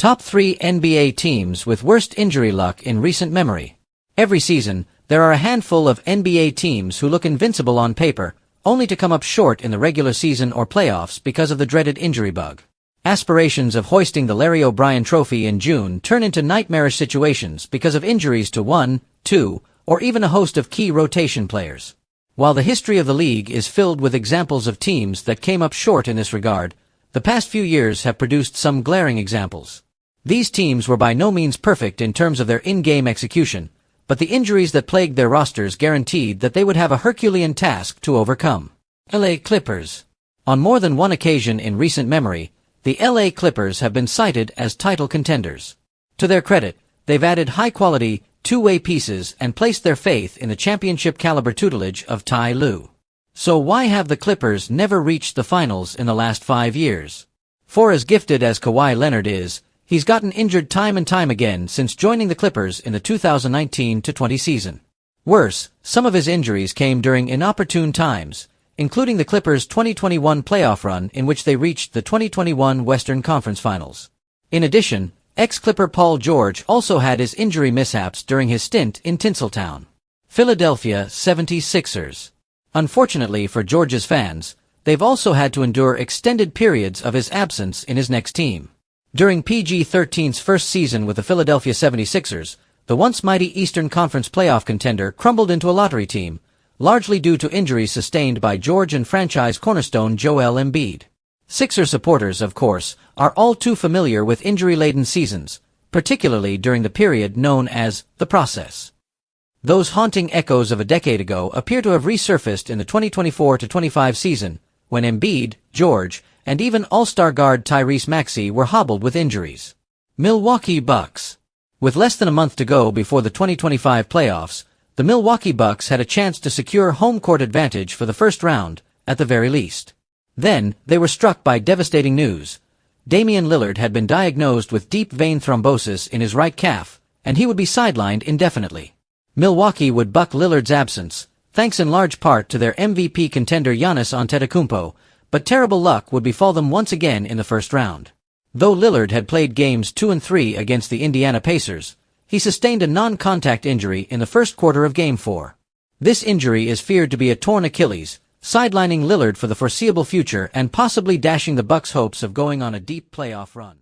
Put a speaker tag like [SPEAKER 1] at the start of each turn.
[SPEAKER 1] Top 3 NBA teams with worst injury luck in recent memory. Every season, there are a handful of NBA teams who look invincible on paper, only to come up short in the regular season or playoffs because of the dreaded injury bug. Aspirations of hoisting the Larry O'Brien Trophy in June turn into nightmarish situations because of injuries to one, two, or even a host of key rotation players. While the history of the league is filled with examples of teams that came up short in this regard, the past few years have produced some glaring examples. These teams were by no means perfect in terms of their in-game execution, but the injuries that plagued their rosters guaranteed that they would have a Herculean task to overcome. LA Clippers. On more than one occasion in recent memory, the LA Clippers have been cited as title contenders. To their credit, they've added high-quality, two-way pieces and placed their faith in the championship-caliber tutelage of Ty Lue. So why have the Clippers never reached the finals in the last 5 years? For as gifted as Kawhi Leonard is, he's gotten injured time and time again since joining the Clippers in the 2019-20 season. Worse, some of his injuries came during inopportune times, including the Clippers' 2021 playoff run in which they reached the 2021 Western Conference Finals. In addition, ex-Clipper Paul George also had his injury mishaps during his stint in Tinseltown. Philadelphia 76ers. Unfortunately for George's fans, they've also had to endure extended periods of his absence in his next team. During PG-13's first season with the Philadelphia 76ers, the once mighty Eastern Conference playoff contender crumbled into a lottery team, largely due to injuries sustained by George and franchise cornerstone Joel Embiid. Sixer supporters, of course, are all too familiar with injury-laden seasons, particularly during the period known as the process. Those haunting echoes of a decade ago appear to have resurfaced in the 2024-25 season, when Embiid, George, and even All-Star guard Tyrese Maxey were hobbled with injuries. Milwaukee Bucks. With less than a month to go before the 2025 playoffs, the Milwaukee Bucks had a chance to secure home court advantage for the first round, at the very least. Then, they were struck by devastating news. Damian Lillard had been diagnosed with deep vein thrombosis in his right calf, and he would be sidelined indefinitely. Milwaukee would buck Lillard's absence, thanks in large part to their MVP contender Giannis Antetokounmpo, but terrible luck would befall them once again in the first round. Though Lillard had played games 2 and 3 against the Indiana Pacers, he sustained a non-contact injury in the first quarter of Game 4. This injury is feared to be a torn Achilles, sidelining Lillard for the foreseeable future and possibly dashing the Bucks' hopes of going on a deep playoff run.